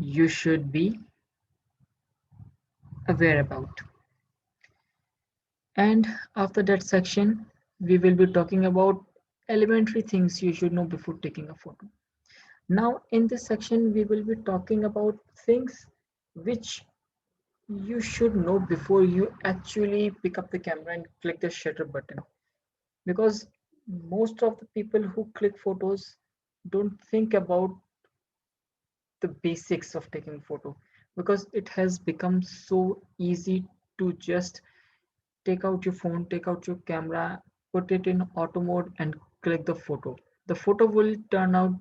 you should be aware about. And after that section, we will be talking about elementary things you should know before taking a photo. Now, in this section, we will be talking about things which you should know before you actually pick up the camera and click the shutter button. Because most of the people who click photos don't think about the basics of taking photo, because it has become so easy to just take out your phone, take out your camera, put it in auto mode and click the photo. The photo will turn out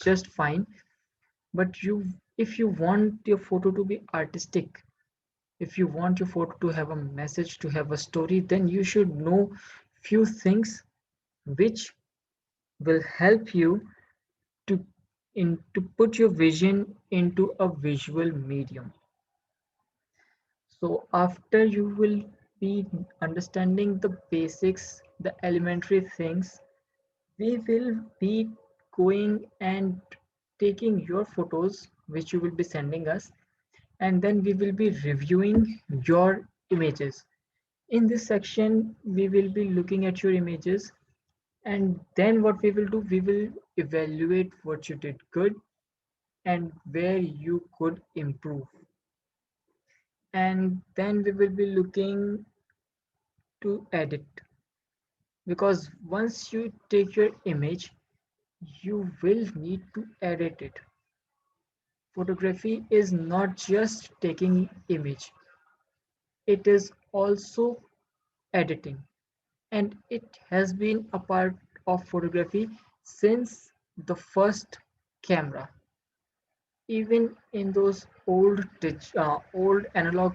just fine, but if you want your photo to be artistic, if you want your photo to have a message, to have a story, then you should know few things which will help you to to put your vision into a visual medium. So after you will be understanding the basics, the elementary things, we will be going and taking your photos which you will be sending us, and then we will be reviewing your images. In this section, we will be looking at your images, and then what we will do, we will evaluate what you did good and where you could improve. And then we will be looking to edit, because once you take your image, you will need to edit it. Photography is not just taking image, it is also editing, and it has been a part of photography since the first camera. Even in those old analog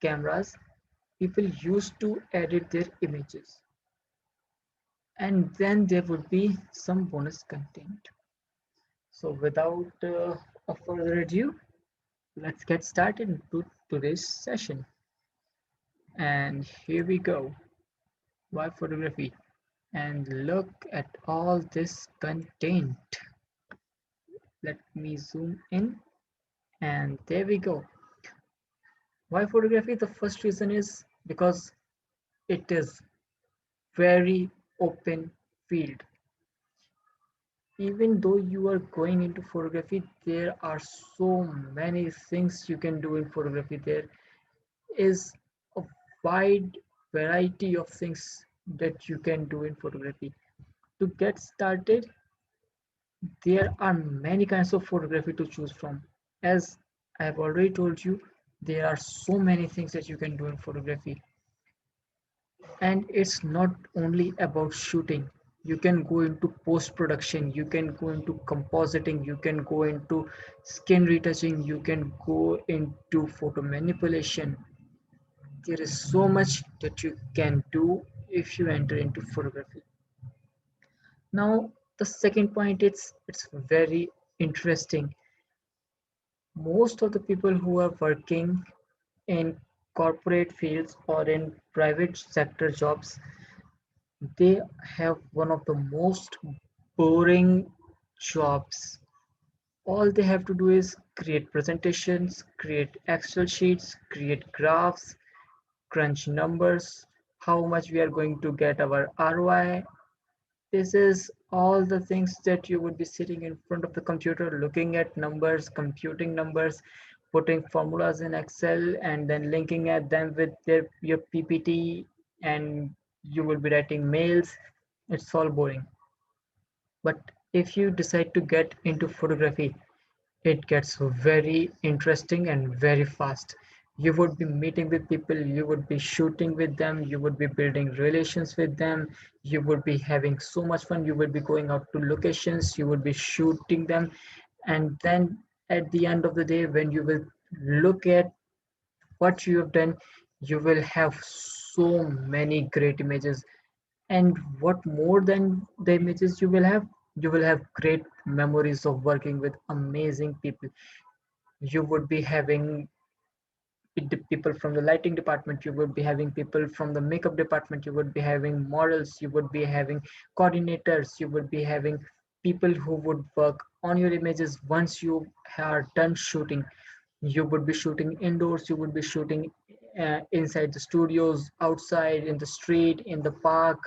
cameras, people used to edit their images, and then there would be some bonus content. So without a further ado, let's get started into today's session. And here we go. Why photography? And look at all this content. Let me zoom in, and there we go. Why photography? The first reason is because it is very open field. Even though you are going into photography, there are so many things you can do in photography. There is a wide variety of things that you can do in photography. To get started, there are many kinds of photography to choose from. As I have already told you, there are so many things that you can do in photography. And it's not only about shooting. You can go into post production, you can go into compositing, you can go into skin retouching, you can go into photo manipulation. There is so much that you can do if you enter into photography. Now, the second point, it's very interesting. Most of the people who are working in corporate fields or in private sector jobs, they have one of the most boring jobs. All they have to do is create presentations, create Excel sheets, create graphs, crunch numbers, how much we are going to get our ROI. This is all the things that you would be sitting in front of the computer looking at numbers, computing numbers, putting formulas in Excel, and then linking at them with your PPT, and you will be writing mails. It's all boring. But if you decide to get into photography, it gets very interesting and very fast. You would be meeting with people, you would be shooting with them, you would be building relations with them, you would be having so much fun, you would be going out to locations, you would be shooting them, and then at the end of the day, when you will look at what you have done, you will have so many great images. And what more than the images you will have great memories of working with amazing people. You would be having the people from the lighting department, you would be having people from the makeup department, you would be having models, you would be having coordinators, you would be having people who would work on your images once you are done shooting. You would be shooting indoors, you would be shooting inside the studios, outside, in the street, in the park.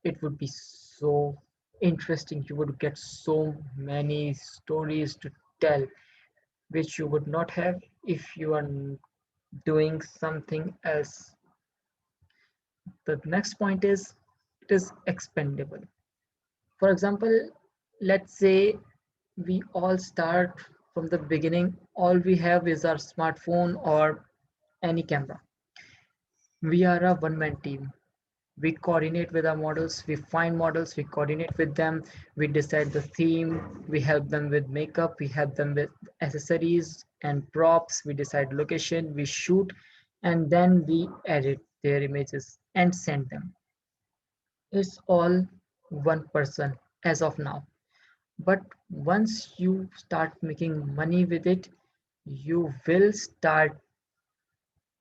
It would be so interesting. You would get so many stories to tell, which you would not have if you are doing something else. The next point is it is expendable. For example, let's say we all start from the beginning. All we have is our smartphone or any camera. We are a one man team. We coordinate with our models, we find models, we coordinate with them, we decide the theme, we help them with makeup, we help them with accessories and props, we decide location, we shoot, and then we edit their images and send them. It's all one person as of now. But once you start making money with it, you will start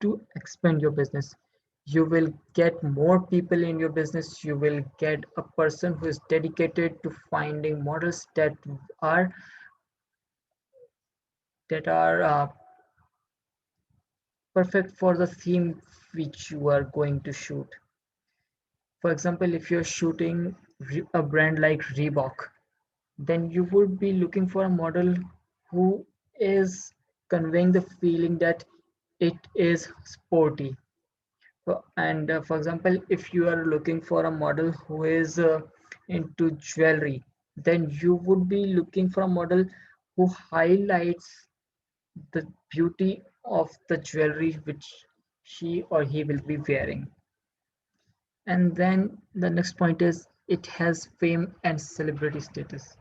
to expand your business. You will get more people in your business. You will get a person who is dedicated to finding models are that are perfect for the theme which you are going to shoot. For example, if you're shooting a brand like Reebok, then you would be looking for a model who is conveying the feeling that it is sporty. And for example, if you are looking for a model who is into jewelry, then you would be looking for a model who highlights the beauty of the jewelry which she or he will be wearing. And then the next point is it has fame and celebrity status.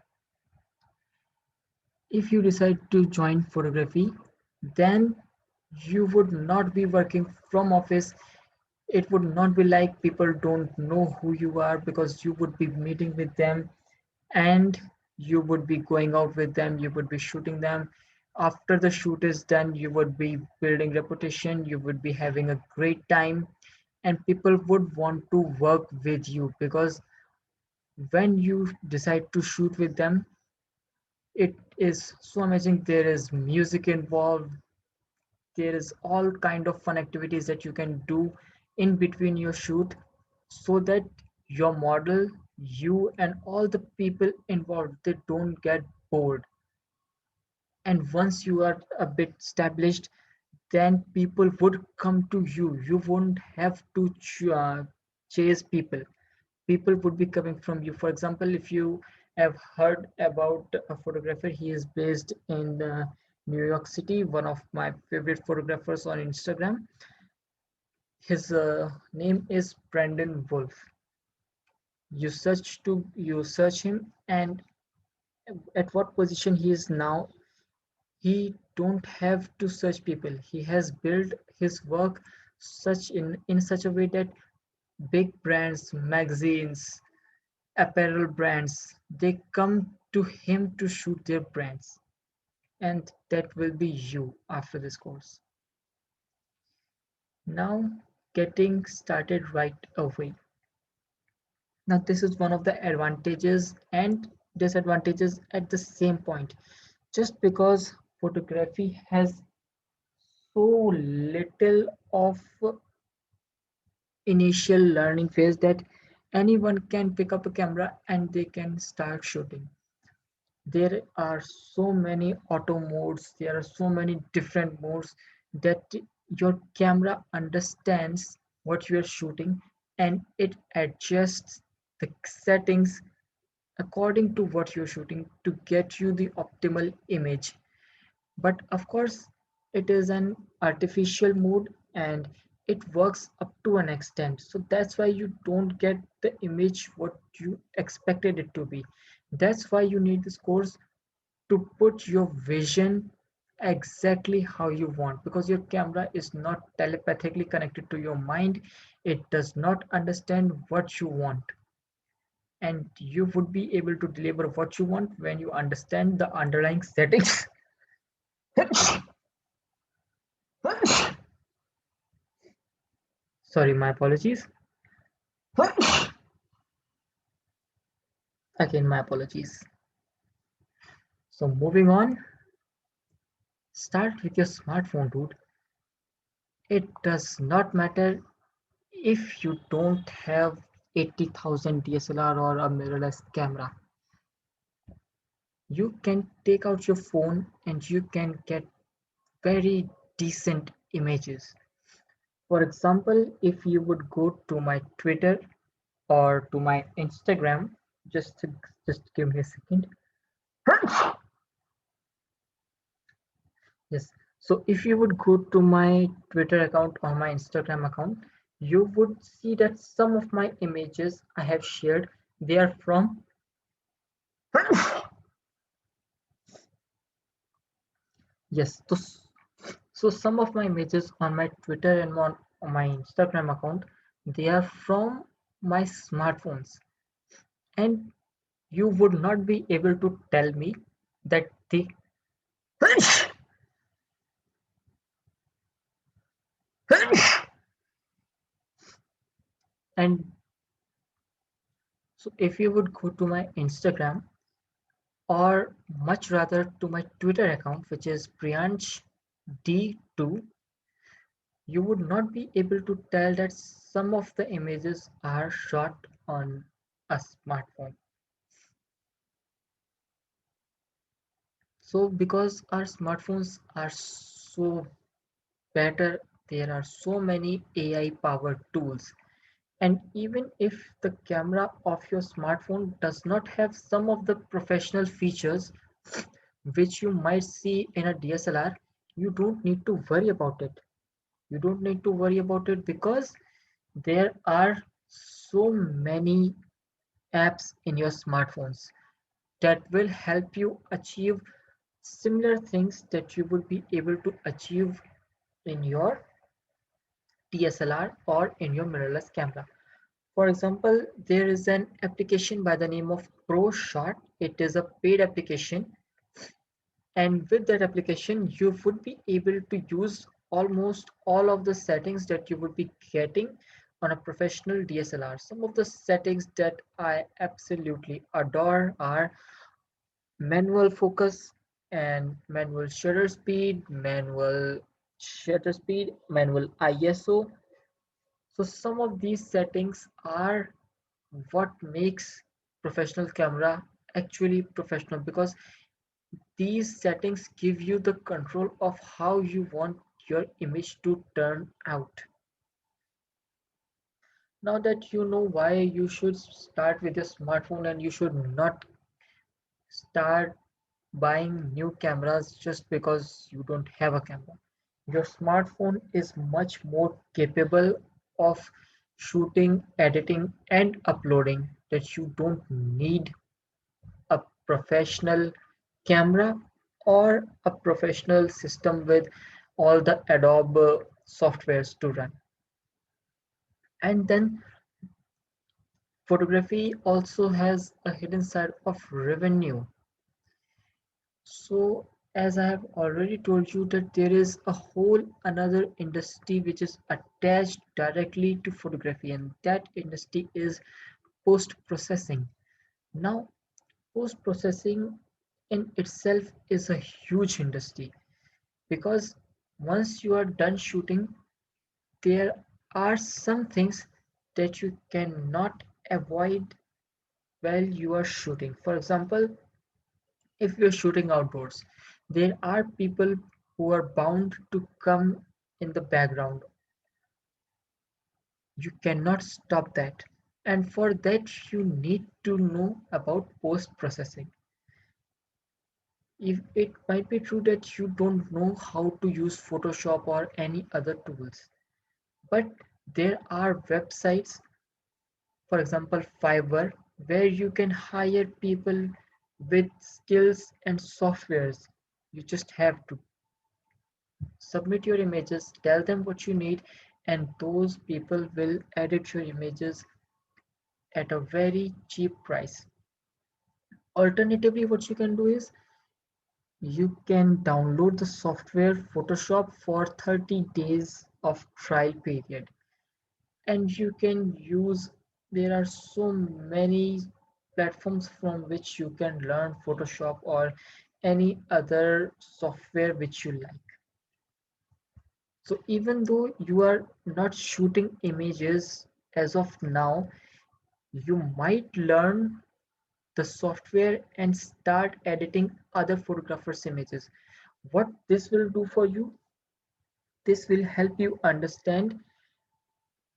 If you decide to join photography, then you would not be working from office. It would not be like people don't know who you are, because you would be meeting with them and you would be going out with them, you would be shooting them. After the shoot is done, you would be building reputation, you would be having a great time, and people would want to work with you because when you decide to shoot with them, it is so amazing. There is music involved, there is all kind of fun activities that you can do in between your shoot, so that your model, you, and all the people involved, they don't get bored. And once you are a bit established, then people would come to you. You won't have to chase people. People would be coming from you. For example, if you have heard about a photographer, he is based in New York City, one of my favorite photographers on Instagram. His name is Brandon Wolf. You search him, and at what position he is now, he don't have to search people. He has built his work in such a way that big brands, magazines, apparel brands, they come to him to shoot their brands. And that will be you after this course. Now, getting started right away. Now, this is one of the advantages and disadvantages at the same point. Just because photography has so little of initial learning phase that anyone can pick up a camera and they can start shooting. There are so many auto modes, there are so many different modes that your camera understands what you are shooting, and it adjusts the settings according to what you're shooting to get you the optimal image. But of course, it is an artificial mode and it works up to an extent. So that's why you don't get the image what you expected it to be. That's why you need this course to put your vision exactly how you want, because your camera is not telepathically connected to your mind. It does not understand what you want, and you would be able to deliver what you want when you understand the underlying settings. Sorry, my apologies. Again, my apologies. So moving on, start with your smartphone, dude. It does not matter if you don't have 80,000 DSLR or a mirrorless camera. You can take out your phone and you can get very decent images. For example, if you would go to my Twitter or to my Instagram, just just give me a second. Yes. So if you would go to my Twitter account or my Instagram account, you would see that some of my images I have shared, they are from yes. So some of my images on my Twitter and on my Instagram account, they are from my smartphones. And you would not be able to tell me that the and so if you would go to my Instagram or much rather to my Twitter account, which is Priyansh D2, you would not be able to tell that some of the images are shot on a smartphone. So because our smartphones are so better, there are so many AI powered tools. And even if the camera of your smartphone does not have some of the professional features which you might see in a DSLR, you don't need to worry about it. You don't need to worry about it because there are so many apps in your smartphones that will help you achieve similar things that you would be able to achieve in your DSLR or in your mirrorless camera. For example, there is an application by the name of ProShot. It is a paid application, and with that application, you would be able to use almost all of the settings that you would be getting on a professional DSLR. Some of the settings that I absolutely adore are manual focus and manual ISO. So some of these settings are what makes professional camera actually professional because these settings give you the control of how you want your image to turn out. Now that you know why you should start with your smartphone and you should not start buying new cameras just because you don't have a camera. Your smartphone is much more capable of shooting, editing, and uploading that you don't need a professional camera or a professional system with all the Adobe softwares to run. And then photography also has a hidden side of revenue. So as I have already told you that there is a whole another industry which is attached directly to photography, and that industry is post processing. Now post processing in itself is a huge industry because once you are done shooting, there are some things that you cannot avoid while you are shooting. For example, if you're shooting outdoors, there are people who are bound to come in the background. You cannot stop that. And for that, you need to know about post processing. If it might be true that you don't know how to use Photoshop or any other tools, but there are websites, for example, Fiverr, where you can hire people with skills and softwares. You just have to submit your images, tell them what you need, and those people will edit your images at a very cheap price. Alternatively, what you can do is you can download the software Photoshop for 30 days of trial period, and you can use, there are so many platforms from which you can learn Photoshop or any other software which you like. So even though you are not shooting images as of now, you might learn the software and start editing other photographers' images. What this will do for you, this will help you understand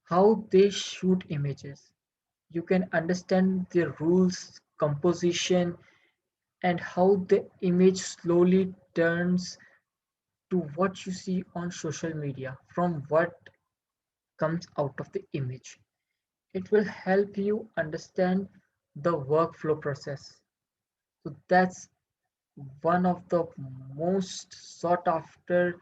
how they shoot images. You can understand the rules, composition, and how the image slowly turns to what you see on social media from what comes out of the image. It will help you understand the workflow process. So that's one of the most sought after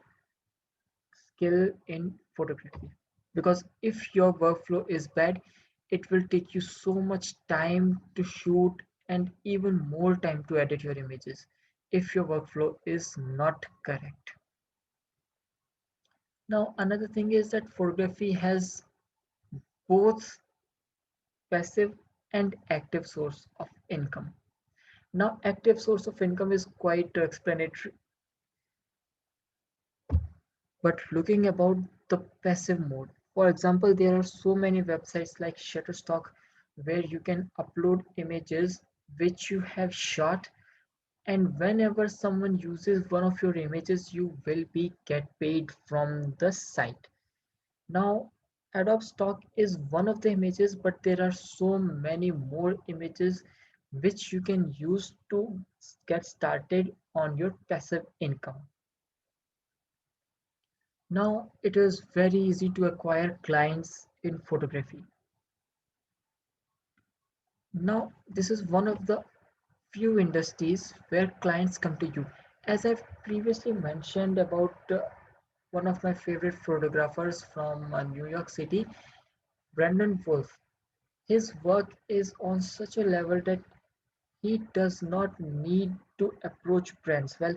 skill in photography. Because if your workflow is bad, it will take you so much time to shoot and even more time to edit your images if your workflow is not correct. Now, another thing is that photography has both passive and active source of income. Now, active source of income is quite explanatory, but looking about the passive mode. For example, there are so many websites like Shutterstock where you can upload images which you have shot, and whenever someone uses one of your images, you will be get paid from the site. Now, Adobe Stock is one of the images, but there are so many more images which you can use to get started on your passive income. Now, it is very easy to acquire clients in photography. Now, this is one of the few industries where clients come to you. As I've previously mentioned about one of my favorite photographers from New York City, Brandon Wolf. His work is on such a level that he does not need to approach brands. Well,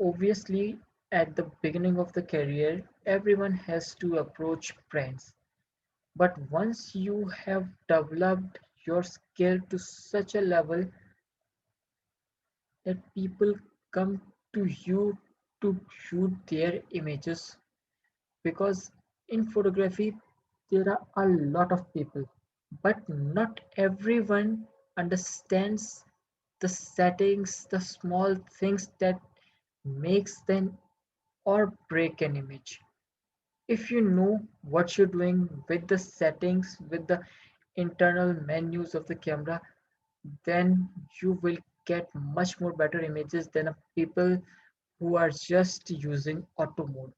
obviously, at the beginning of the career, everyone has to approach brands. But once you have developed your skill to such a level that people come to you to shoot their images, because in photography there are a lot of people, but not everyone understands the settings, the small things that makes them or break an image. If you know what you're doing with the settings, with the internal menus of the camera, then you will get much more better images than a people who are just using auto mode,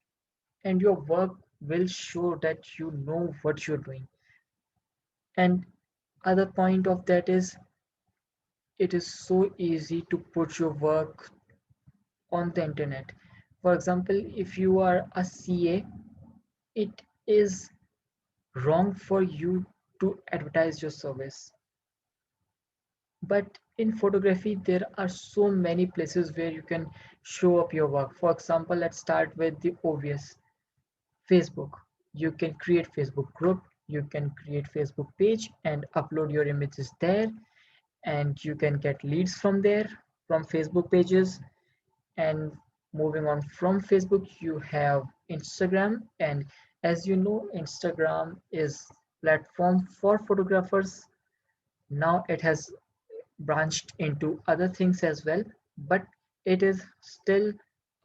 and your work will show that you know what you're doing. And other point of that is it is so easy to put your work on the internet. For example, if you are a CA, it is wrong for you to advertise your service. But in photography, there are so many places where you can show up your work. For example, let's start with the obvious. Facebook. You can create Facebook group, you can create Facebook page and upload your images there, and you can get leads from there from Facebook pages. And moving on from Facebook, you have Instagram, and as you know, Instagram is platform for photographers. Now it has branched into other things as well, but it is still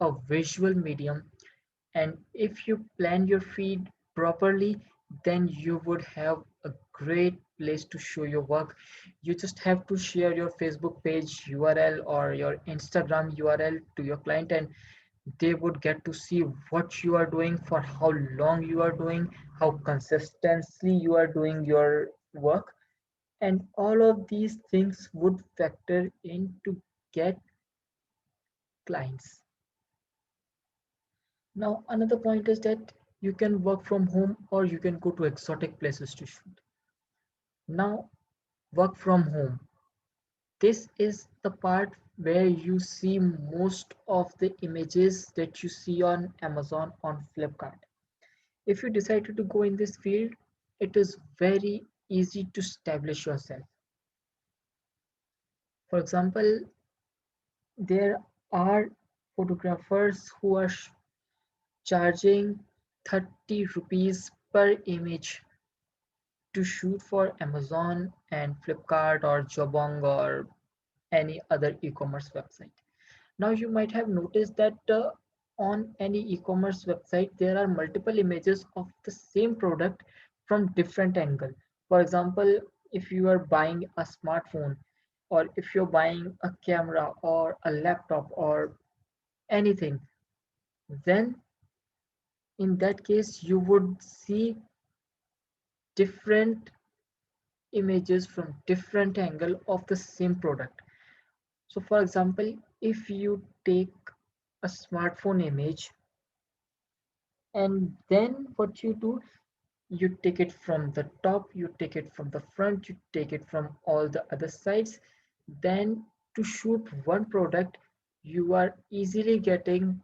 a visual medium, and if you plan your feed properly, then you would have a great place to show your work. You just have to share your Facebook page URL or your Instagram URL to your client, and they would get to see what you are doing, for how long you are doing, how consistently you are doing your work, and all of these things would factor in to get clients. Now, another point is that you can work from home or you can go to exotic places to shoot. Now, work from home. This is the part where you see most of the images that you see on Amazon, on Flipkart. If you decided to go in this field, it is very easy to establish yourself. For example, there are photographers who are charging 30 rupees per image to shoot for Amazon and Flipkart or Jobong or any other e-commerce website. Now you might have noticed that on any e-commerce website there are multiple images of the same product from different angle. For example, if you are buying a smartphone or if you're buying a camera or a laptop or anything, then in that case you would see different images from different angle of the same product. So for example, if you take a smartphone image and then what you do, you take it from the top, you take it from the front, you take it from all the other sides, then to shoot one product you are easily getting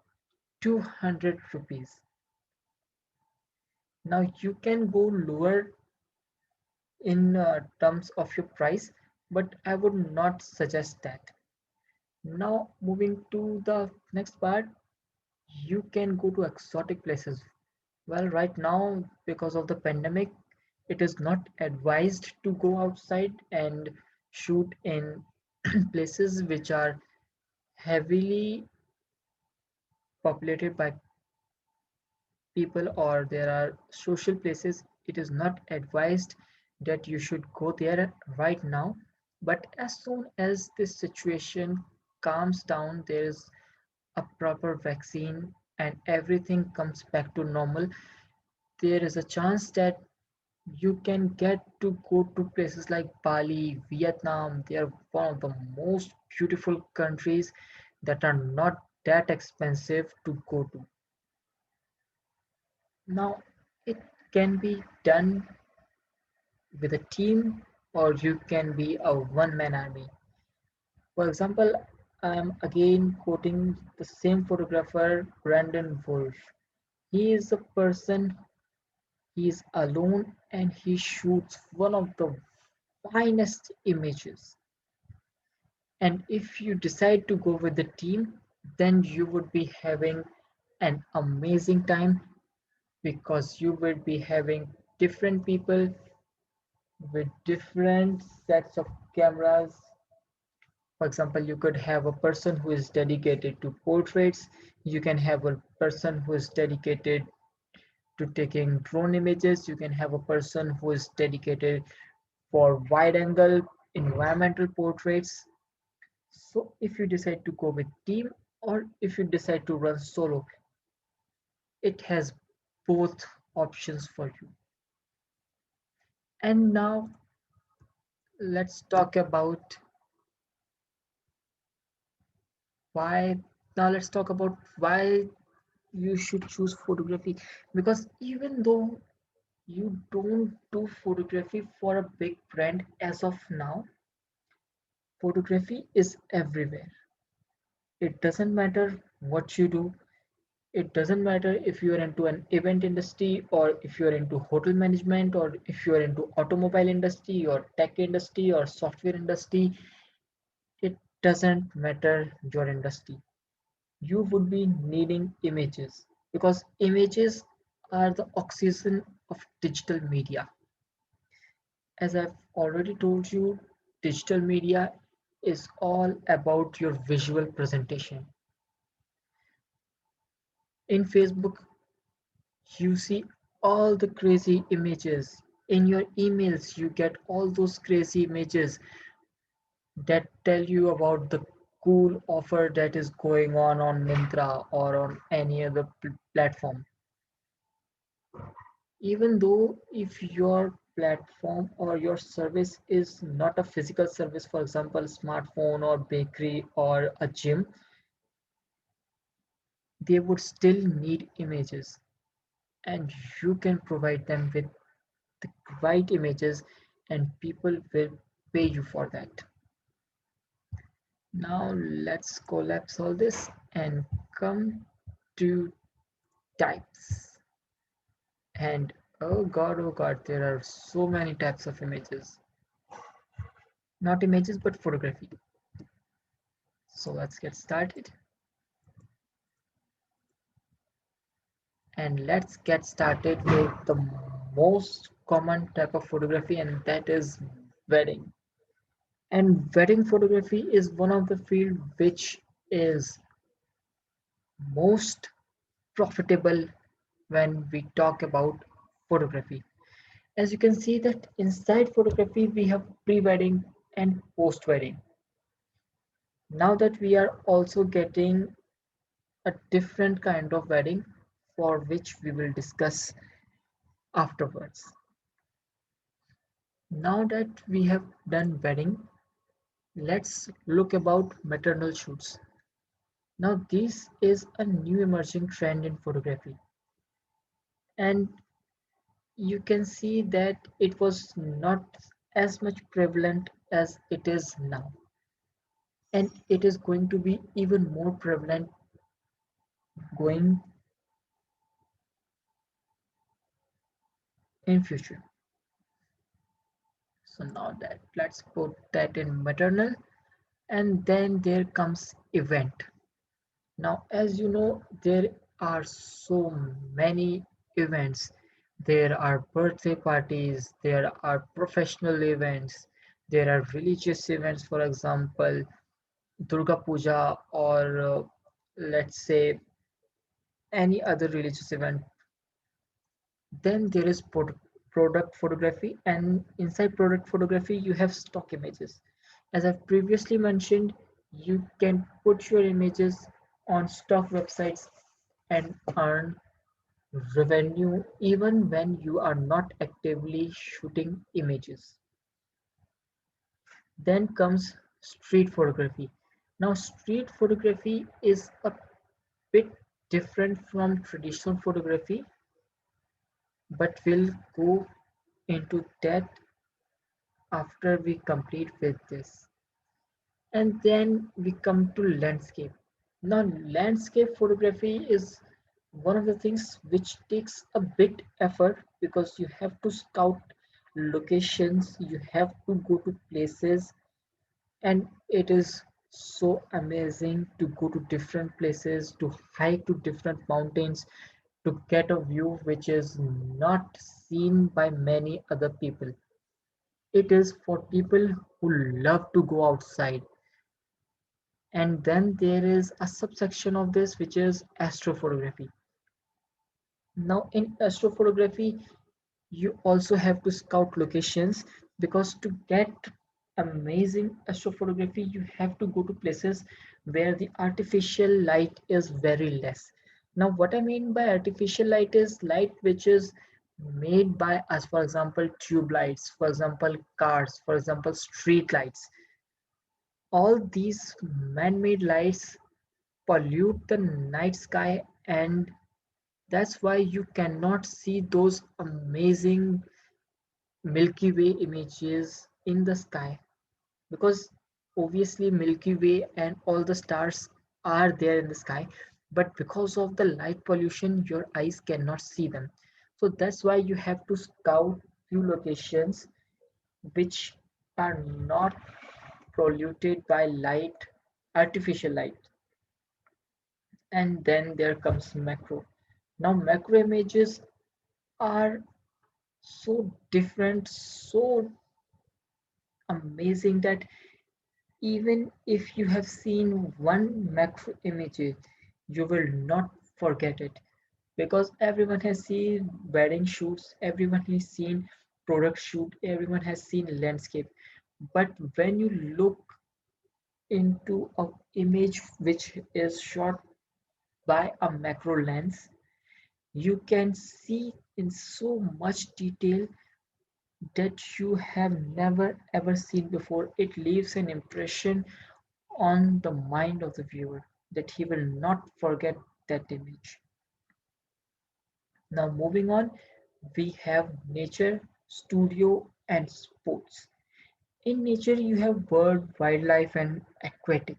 200 rupees. Now you can go lower in terms of your price, but I would not suggest that. Now moving to the next part, you can go to exotic places. Well, right now, because of the pandemic, it is not advised to go outside and shoot in places which are heavily populated by people or there are social places. It is not advised that you should go there right now. But as soon as this situation calms down, there is a proper vaccine and everything comes back to normal, there is a chance that you can get to go to places like Bali, Vietnam. They are one of the most beautiful countries that are not that expensive to go to. Now, it can be done with a team or you can be a one-man army. For example, I'm again quoting the same photographer, Brandon Wolf. He is a person, he is alone and he shoots one of the finest images. And if you decide to go with the team, then you would be having an amazing time because you will be having different people with different sets of cameras. For example, you could have a person who is dedicated to portraits, you can have a person who is dedicated to taking drone images, you can have a person who is dedicated for wide angle environmental portraits. So if you decide to go with team or if you decide to run solo, it has both options for you. And now let's talk about why let's talk about why you should choose photography, because even though you don't do photography for a big brand as of now, photography is everywhere. It doesn't matter what you do. It doesn't matter if you're into an event industry or if you're into hotel management or if you're into automobile industry or tech industry or software industry. It doesn't matter your industry. You would be needing images because images are the oxygen of digital media. As I've already told you, digital media is all about your visual presentation. In Facebook, you see all the crazy images. In your emails, you get all those crazy images that tell you about the cool offer that is going on Myntra or on any other platform. Even though if your platform or your service is not a physical service, for example, smartphone or bakery or a gym, they would still need images and you can provide them with the right images and people will pay you for that. Now let's collapse all this and come to types. And oh god, there are so many types of images. Not images, but photography. So let's get started. And let's get started with the most common type of photography, and that is wedding. And wedding photography is one of the field which is most profitable when we talk about photography. As you can see that inside photography we have pre-wedding and post-wedding. Now that we are also getting a different kind of wedding for which we will discuss afterwards. Now that we have done wedding, let's look about maternal shoots. Now this is a new emerging trend in photography, and you can see that it was not as much prevalent as it is now, and it is going to be even more prevalent going in future. So now that let's put that in maternal, and then there comes event. Now as you know, there are so many events. There are birthday parties, there are professional events, there are religious events, for example Durga Puja, or let's say any other religious event. Then there is product photography, and inside product photography you have stock images. As I've previously mentioned, you can put your images on stock websites and earn revenue even when you are not actively shooting images. Then comes street photography. Now street photography is a bit different from traditional photography, but we'll go into that after we complete with this. And then we come to landscape. Now landscape photography is one of the things which takes a bit effort, because you have to scout locations, you have to go to places, and it is so amazing to go to different places, to hike to different mountains, to get a view which is not seen by many other people. It is for people who love to go outside. And then there is a subsection of this which is astrophotography. Now in astrophotography you also have to scout locations, because to get amazing astrophotography you have to go to places where the artificial light is very less. Now what I mean by artificial light is light which is made by us, for example tube lights, for example cars, for example street lights. All these man-made lights pollute the night sky, and that's why you cannot see those amazing Milky Way images in the sky, because obviously Milky Way and all the stars are there in the sky, but because of the light pollution your eyes cannot see them. So that's why you have to scout few locations which are not polluted by light, artificial light. And then there comes macro. Now macro images are so different, so amazing, that even if you have seen one macro image, you will not forget it, because everyone has seen wedding shoots, everyone has seen product shoot, everyone has seen landscape. But when you look into a image which is shot by a macro lens, you can see in so much detail that you have never ever seen before. It leaves an impression on the mind of the viewer that he will not forget that image. Now, moving on, we have nature, studio, and sports. In nature, you have bird, wildlife, and aquatic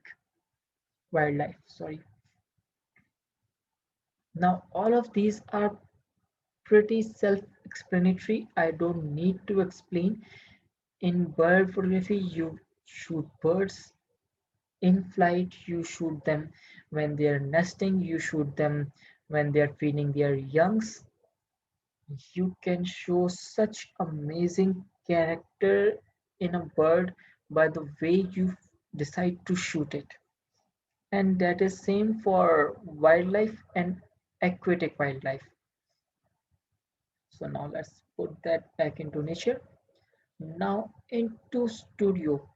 wildlife. Sorry. Now, all of these are pretty self explanatory. I don't need to explain. In bird photography, you shoot birds. in flight, you shoot them. When they're nesting, you shoot them. When they're feeding their youngs, you can show such amazing character in a bird by the way you decide to shoot it. And that is same for wildlife and aquatic wildlife. So now let's put that back into nature. Now into studio.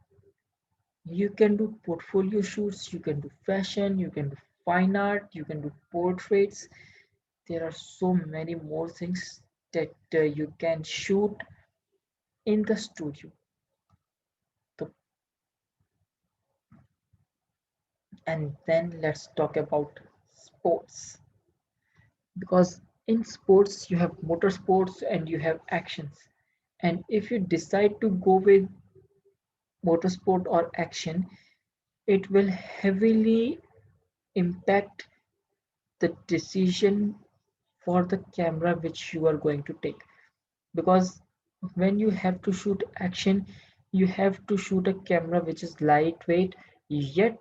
You can do portfolio shoots, you can do fashion, you can do fine art, you can do portraits. There are so many more things that you can shoot in the studio. So, and then let's talk about sports, because in sports you have motorsports and you have actions. And if you decide to go with motorsport or action, it will heavily impact the decision for the camera which you are going to take. Because when you have to shoot action, you have to shoot a camera which is lightweight, yet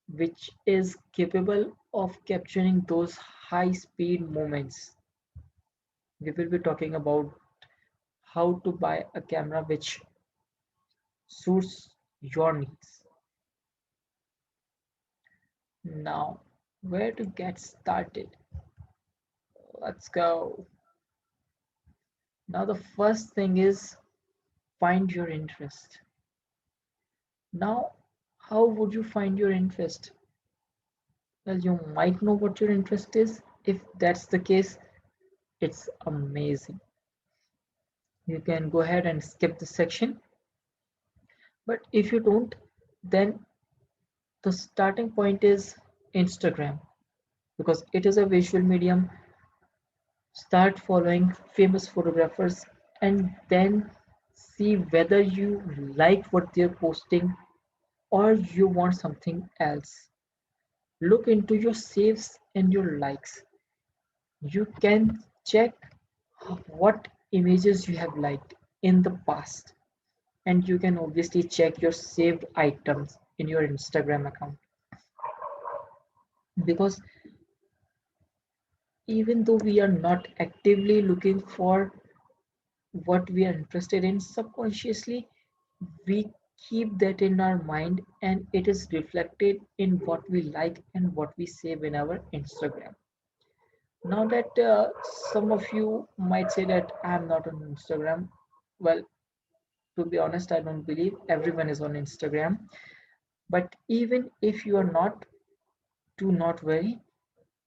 which is capable of capturing those high speed moments. We will be talking about how to buy a camera which suits your needs. Now, where to get started? Let's go. Now, the first thing is find your interest. Now, how would you find your interest? Well, you might know what your interest is. If that's the case, it's amazing. You can go ahead and skip this section. But if you don't, then the starting point is Instagram, because it is a visual medium. Start following famous photographers and then see whether you like what they're posting or you want something else. Look into your saves and your likes. You can check what images you have liked in the past, and you can obviously check your saved items in your Instagram account, because even though we are not actively looking for what we are interested in, subconsciously we keep that in our mind and it is reflected in what we like and what we save in our Instagram. Now that some of you might say that I'm not on Instagram, well, to be honest, I don't believe everyone is on Instagram. But even if you are not, do not worry.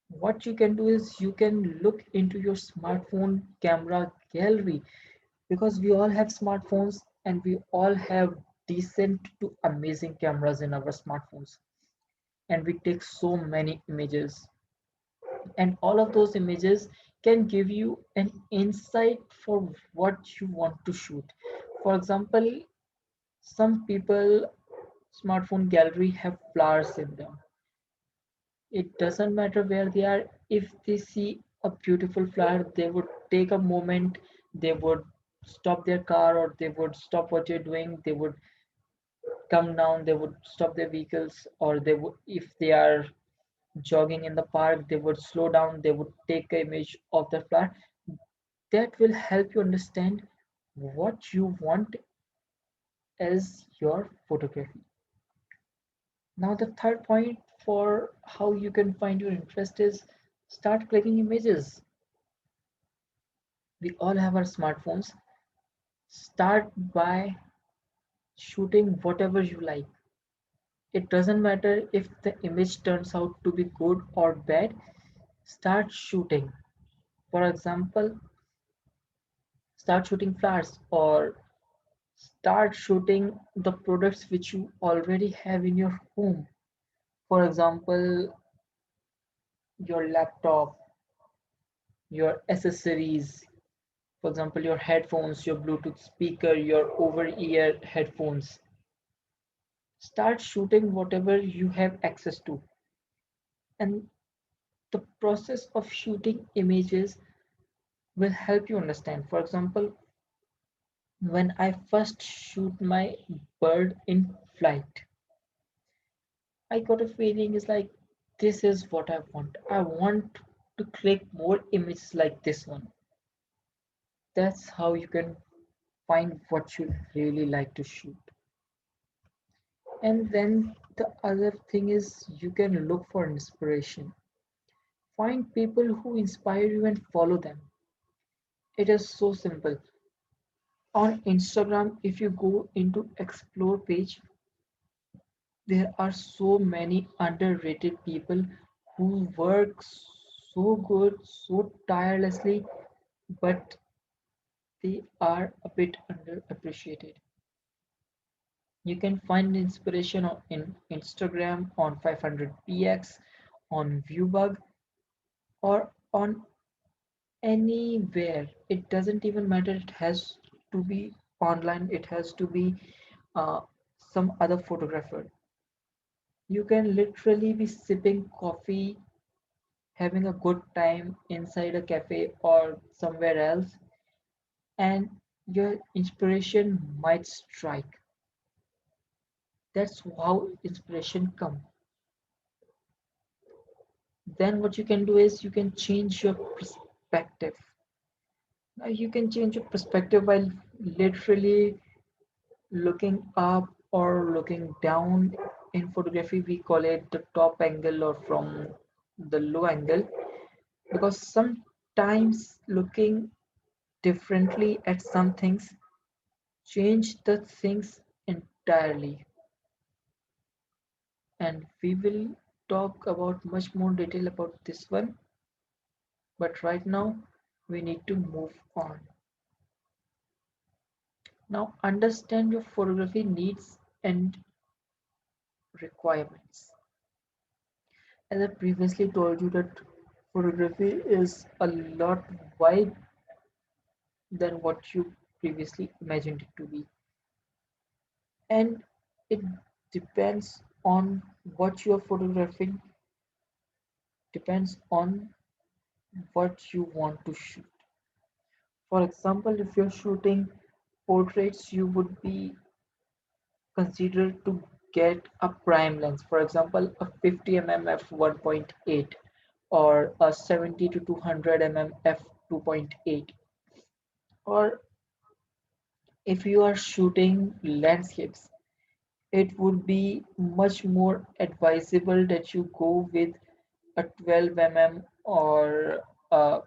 What you can do is you can look into your smartphone camera gallery, because we all have smartphones and we all have decent to amazing cameras in our smartphones, and we take so many images, and all of those images can give you an insight for what you want to shoot. For example, some people smartphone gallery have flowers in them. It doesn't matter where they are. If they see a beautiful flower, they would take a moment, they would stop their car or they would stop what you're doing, they would come down, they would stop their vehicles, or they would, if they are jogging in the park, they would slow down, they would take an image of the flower. That will help you understand what you want as your photography. Now, the third point for how you can find your interest is start clicking images. We all have our smartphones. Start by shooting whatever you like. It doesn't matter if the image turns out to be good or bad. Start shooting. For example, start shooting flowers or start shooting the products which you already have in your home. For example, your laptop, your accessories, for example, your headphones, your Bluetooth speaker, your over ear headphones. Start shooting whatever you have access to. And the process of shooting images will help you understand. For example, when I first shoot my bird in flight, I got a feeling is like this is what I want. I want to click more images like this one. That's how you can find what you really like to shoot. And then the other thing is you can look for inspiration. Find people who inspire you and follow them. It is so simple. On Instagram, if you go into explore page, there are so many underrated people who work so good, so tirelessly, but they are a bit underappreciated. You can find inspiration in Instagram on 500px, on Viewbug, or on anywhere. It doesn't even matter. It has to be online. It has to be uh, some other photographer. You can literally be sipping coffee, having a good time inside a cafe or somewhere else, and your inspiration might strike. That's how inspiration come. Then what you can do is you can change your perspective. Now you can change your perspective by literally looking up or looking down. In photography we call it the top angle or from the low angle, because sometimes looking differently at some things change the things entirely, and we will talk about much more detail about this one, but right now we need to move on. Now understand your photography needs and requirements. As I previously told you that photography is a lot wide than what you previously imagined it to be, and it depends on what you are photographing, depends on what you want to shoot. For example, if you're shooting portraits, you would be considered to get a prime lens, for example a 50 mm f1.8 or a 70 to 200 mm f2.8. Or if you are shooting landscapes, it would be much more advisable that you go with a 12 mm or a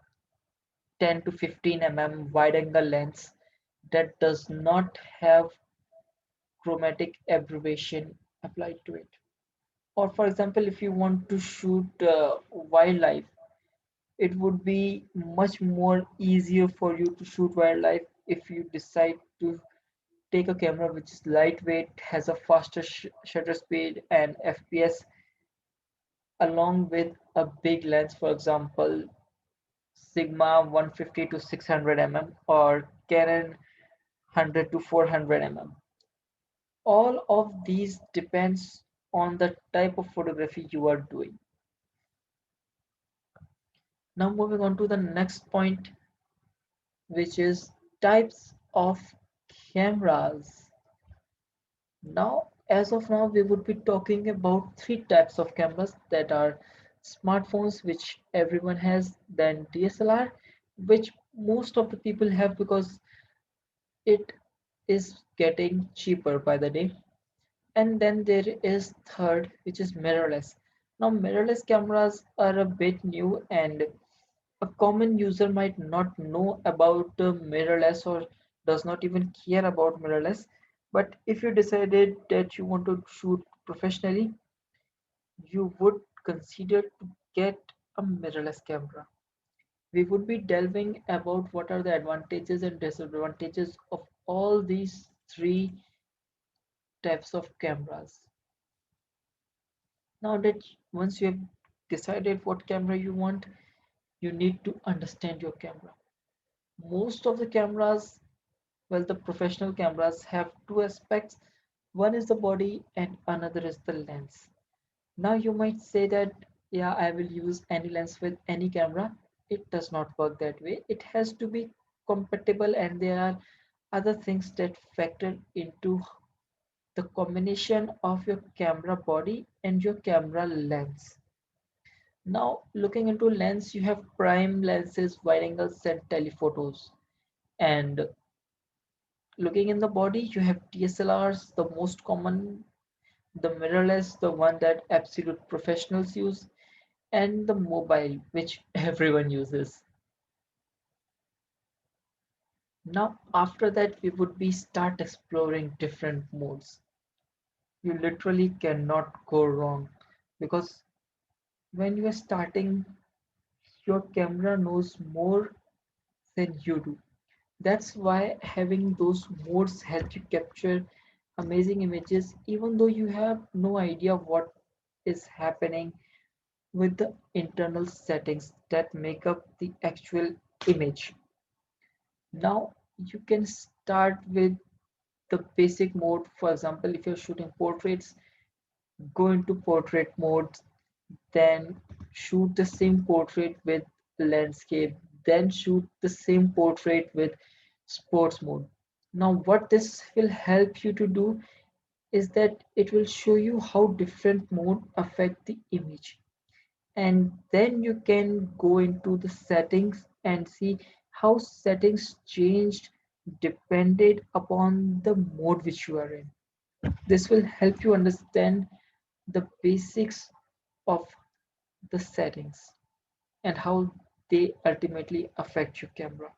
10 to 15 mm wide angle lens that does not have chromatic aberration applied to it. Or for example, if you want to shoot wildlife, it would be much more easier for you to shoot wildlife if you decide to take a camera which is lightweight, has a faster shutter speed and fps, along with a big lens, for example sigma 150 to 600 mm or canon 100 to 400 mm. All of these depends on the type of photography you are doing. Now moving on to the next point, which is types of cameras. Now, as of now, we would be talking about three types of cameras, that are smartphones, which everyone has, then DSLR, which most of the people have because it is getting cheaper by the day, and then there is third, which is mirrorless. Now mirrorless cameras are a bit new, and a common user might not know about mirrorless or does not even care about mirrorless. But if you decided that you want to shoot professionally, you would consider to get a mirrorless camera. We would be delving about what are the advantages and disadvantages of all these three types of cameras. Now that once you have decided what camera you want, you need to understand your camera. Most of the cameras, well, the professional cameras have two aspects. One is the body and another is the lens. Now you might say that, yeah, I will use any lens with any camera. It does not work that way. It has to be compatible, and there are other things that factor into the combination of your camera body and your camera lens. Now, looking into lens, you have prime lenses, wide angles, and telephotos. And looking in the body, you have DSLRs, the most common, the mirrorless, the one that absolute professionals use, and the mobile, which everyone uses. Now, after that, we would be start exploring different modes. You literally cannot go wrong because when you are starting, your camera knows more than you do. That's why having those modes help you capture amazing images even though you have no idea what is happening with the internal settings that make up the actual image. Now you can start with the basic mode. For example, if you're shooting portraits, go into portrait mode, then shoot the same portrait with landscape, then shoot the same portrait with sports mode. Now what this will help you to do is that it will show you how different mode affect the image, and then you can go into the settings and see how settings changed depended upon the mode which you are in. This will help you understand the basics of the settings and how they ultimately affect your camera.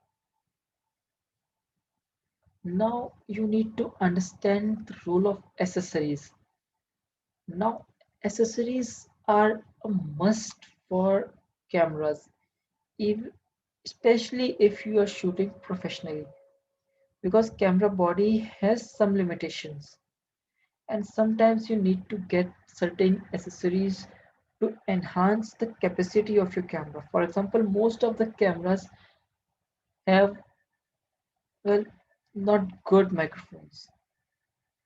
Now you need to understand the role of accessories. Now accessories are a must for cameras, if, especially if you are shooting professionally, because camera body has some limitations and sometimes you need to get certain accessories to enhance the capacity of your camera. For example, most of the cameras have, well, not good microphones.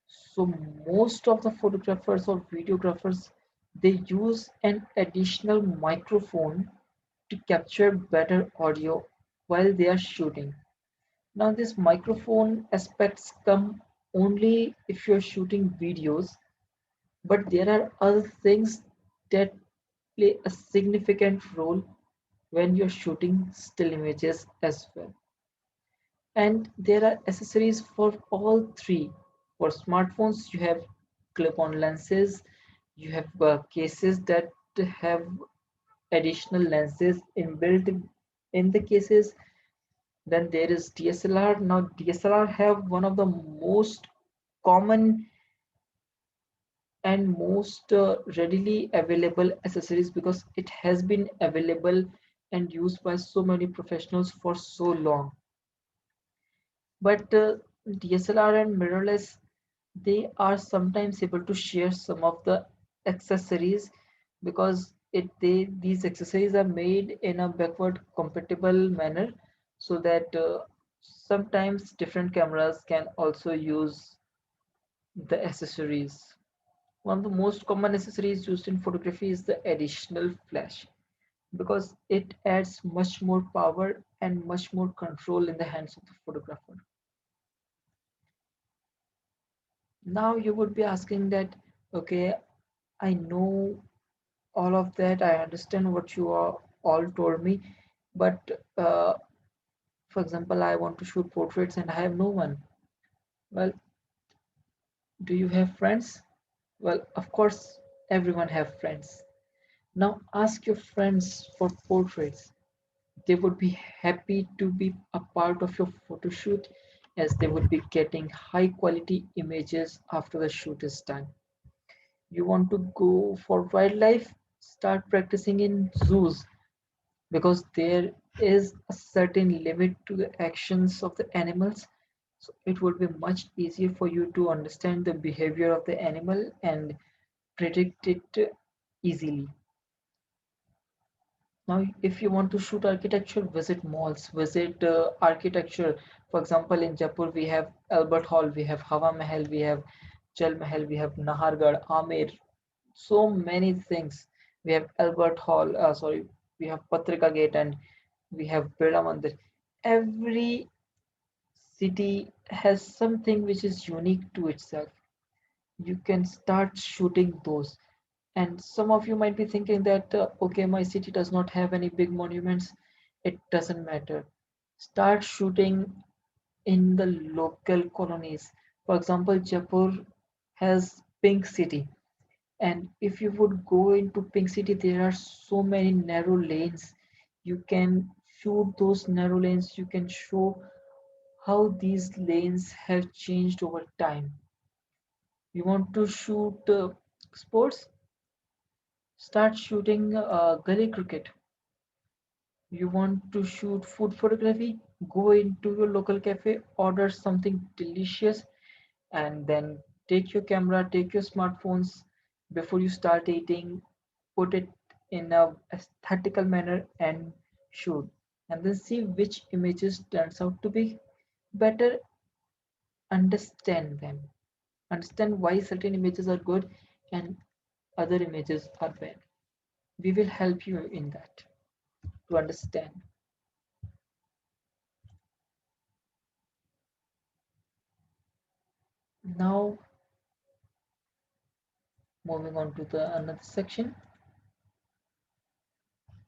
So most of the photographers or videographers, they use an additional microphone to capture better audio while they are shooting. Now this microphone aspects come only if you're shooting videos, but there are other things that play a significant role when you're shooting still images as well. And there are accessories for all three. For smartphones, you have clip-on lenses, you have cases that have additional lenses inbuilt in the cases. Then there is DSLR. Now DSLR have one of the most common and most readily available accessories because it has been available and used by so many professionals for so long. But DSLR and mirrorless, they are sometimes able to share some of the accessories because these accessories are made in a backward compatible manner so that sometimes different cameras can also use the accessories. One of the most common accessories used in photography is the additional flash because it adds much more power and much more control in the hands of the photographer. Now you would be asking that, okay, I know all of that, I understand what you are all told me, but for example, I want to shoot portraits and I have no one. Well, do you have friends? Well, of course, everyone have friends. Now ask your friends for portraits. They would be happy to be a part of your photo shoot as they would be getting high quality images after the shoot is done. You want to go for wildlife, start practicing in zoos because there is a certain limit to the actions of the animals. So it would be much easier for you to understand the behavior of the animal and predict it easily. Now, if you want to shoot architecture, visit malls, visit architecture. For example, in Jaipur, we have Albert Hall, we have Hawa Mahal, we have Jal Mahal, we have Nahargarh, Amer, so many things. We have Albert Hall, sorry, we have Patrika Gate, and we have Birla Mandir. Every city has something which is unique to itself. you can start shooting those. And some of you might be thinking that, okay, my city does not have any big monuments. It doesn't matter. Start shooting in the local colonies. For example, Jaipur has Pink City. And if you would go into Pink City, there are so many narrow lanes. You can shoot those narrow lanes. You can show how these lanes have changed over time. You want to shoot sports? Start shooting gully cricket. You want to shoot food photography? Go into your local cafe, order something delicious, and then take your camera, take your smartphones before you start eating, put it in a aesthetical manner and shoot. And then see which images turns out to be better. Understand them. Understand why certain images are good and other images are bad. We will help you in that to understand. Now, moving on to the another section.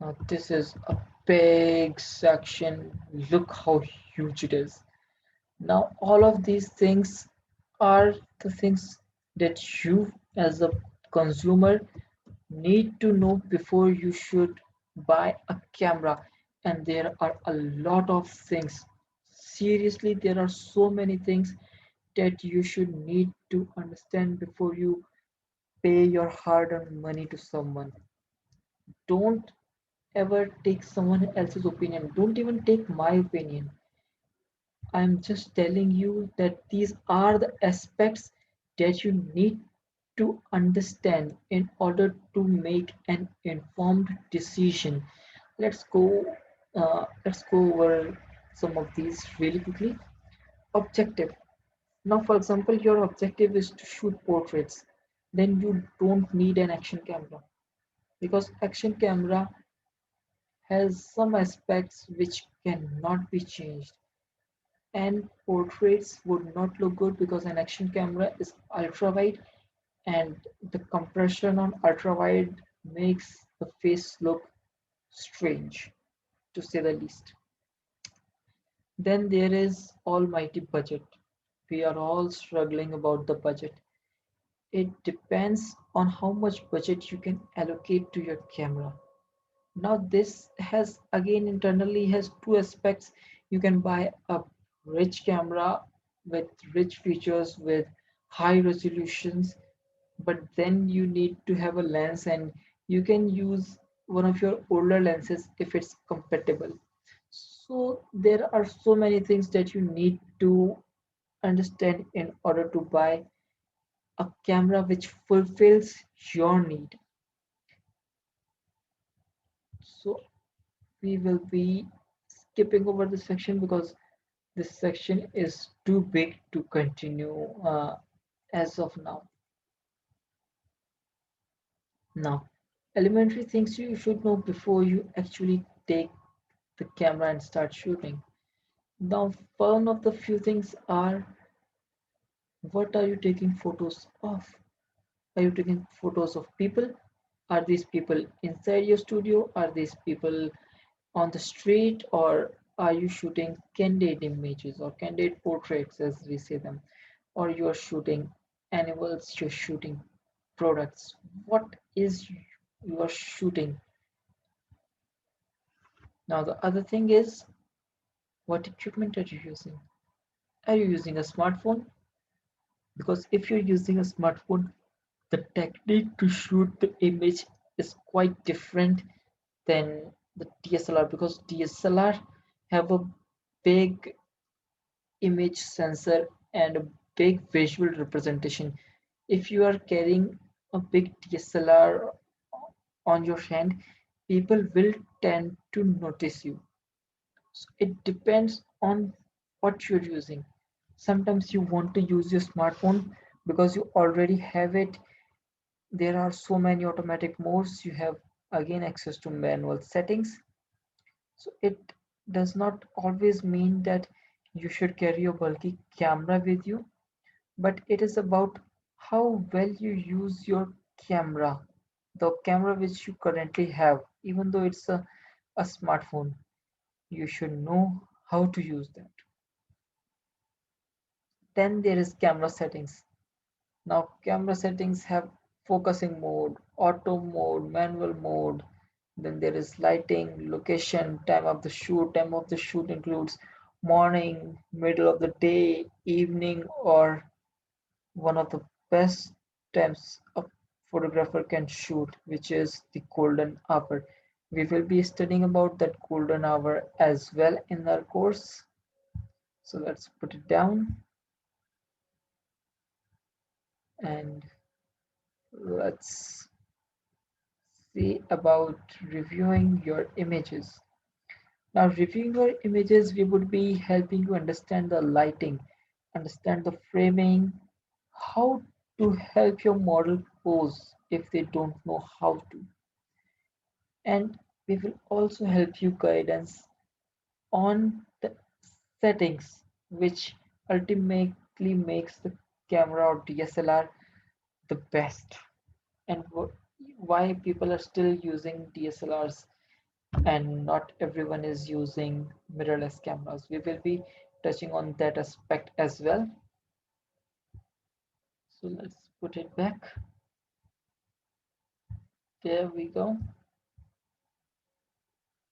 Now, this is a big section. Look how huge it is. Now, all of these things are the things that you, as a consumer, need to know before you should buy a camera. And there are a lot of things. Seriously, there are so many things that you should need to understand before you pay your hard earned money to someone. Don't ever take someone else's opinion. Don't even take my opinion. I'm just telling you that these are the aspects that you need to understand in order to make an informed decision. Let's go. Let's go over some of these really quickly. Objective. Now, for example, your objective is to shoot portraits. Then you don't need an action camera because action camera has some aspects which cannot be changed, and portraits would not look good because an action camera is ultra wide, and the compression on ultra wide makes the face look strange, to say the least. Then there is almighty budget. We are all struggling about the budget. It depends on how much budget you can allocate to your camera. Now this has again internally has two aspects. You can buy a rich camera with rich features with high resolutions, but then you need to have a lens, and you can use one of your older lenses if it's compatible. So there are so many things that you need to understand in order to buy a camera which fulfills your need. So we will be skipping over this section because this section is too big to continue as of now. Now, elementary things you should know before you actually take the camera and start shooting. Now, one of the few things are, what are you taking photos of? Are you taking photos of people? Are these people inside your studio? Are these people on the street? Or are you shooting candid images or candid portraits, as we say them? Or you are shooting animals, you're shooting products? What is you are shooting? Now, the other thing is, what equipment are you using? Are you using a smartphone? Because if you're using a smartphone, the technique to shoot the image is quite different than the DSLR, because DSLR have a big image sensor and a big visual representation. If you are carrying a big DSLR on your hand, people will tend to notice you. So it depends on what you're using. Sometimes you want to use your smartphone because you already have it. There are so many automatic modes. You have again access to manual settings. So it does not always mean that you should carry a bulky camera with you, but it is about how well you use your camera, the camera which you currently have, even though it's a smartphone, you should know how to use that. Then there is camera settings. Now camera settings have focusing mode, auto mode, manual mode. Then there is lighting, location, time of the shoot. Time of the shoot includes morning, middle of the day, evening, or one of the best times a photographer can shoot, which is the golden hour. We will be studying about that golden hour as well in our course. So let's put it down and let's see about reviewing your images. Now, reviewing your images, we would be helping you understand the lighting, understand the framing, how to help your model pose if they don't know how to. And we will also help you guidance on the settings, which ultimately makes the camera or DSLR the best, and why people are still using DSLRs and not everyone is using mirrorless cameras. We will be touching on that aspect as well. So let's put it back. There we go.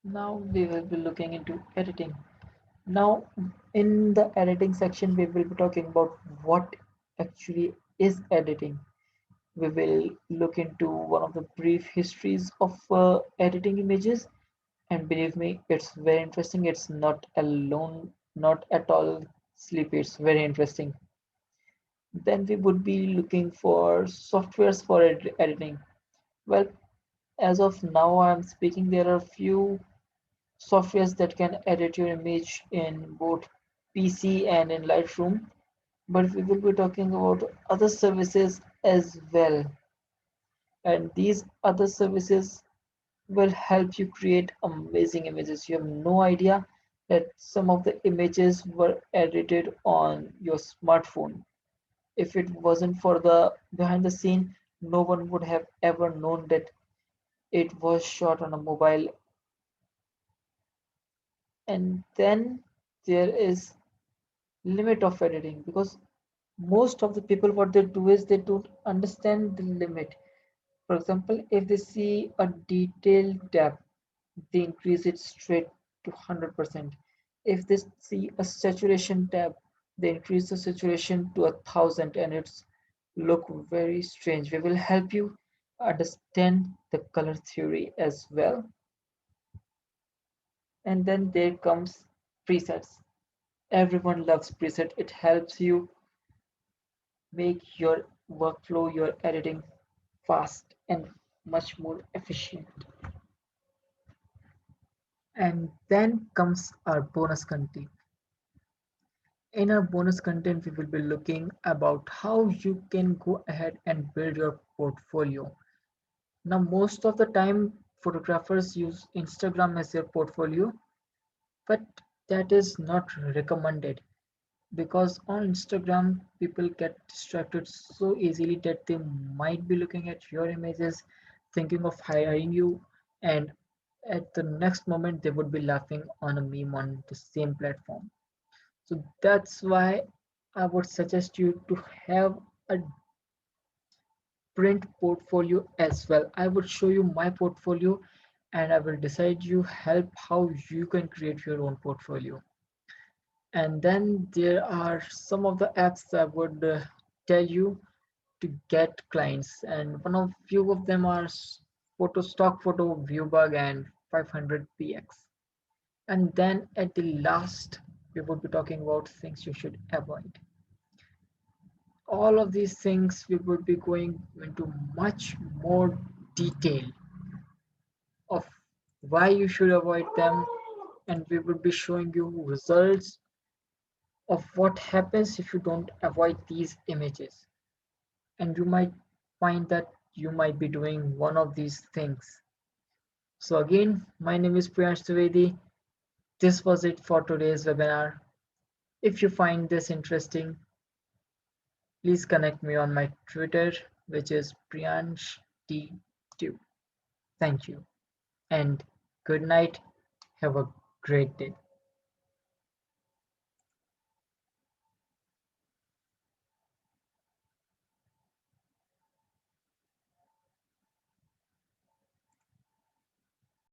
Now we will be looking into editing. Now, in the editing section, we will be talking about what actually is editing. We will look into one of the brief histories of editing images, and believe me, it's very interesting. It's not alone, not at all sleepy. It's very interesting. Then we would be looking for softwares for editing. Well, as of now, I'm speaking, there are few softwares that can edit your image in both PC and in Lightroom, but we will be talking about other services as well. And these other services will help you create amazing images. You have no idea that some of the images were edited on your smartphone. If it wasn't for the behind the scene, no one would have ever known that it was shot on a mobile. And then there is limit of editing, because most of the people what they do is they don't understand the limit. For example, if they see a detailed tab, they increase it straight to 100%. If they see a saturation tab, they increase the saturation to 1,000 and it's look very strange. We will help you understand the color theory as well. And then there comes presets. Everyone loves preset. It helps you make your workflow, your editing fast and much more efficient. And then comes our bonus content. In our bonus content, we will be looking about how you can go ahead and build your portfolio. Now, most of the time, photographers use Instagram as their portfolio, but that is not recommended, because on Instagram, people get distracted so easily that they might be looking at your images, thinking of hiring you, and at the next moment, they would be laughing on a meme on the same platform. So that's why I would suggest you to have a print portfolio as well. I would show you my portfolio and I will decide you help how you can create your own portfolio. And then there are some of the apps that would tell you to get clients, and one of few of them are photo stock photo viewbug and 500px. And then at the last, we would be talking about things you should avoid. All of these things we would be going into much more detail of why you should avoid them, and we would be showing you results of what happens if you don't avoid these images. And you might find that you might be doing one of these things. So again, my name is Priyansh Trivedi. This was it for today's webinar. If you find this interesting, Please connect me on my Twitter, which is PriyanshT2. Thank you and good night. Have a great day.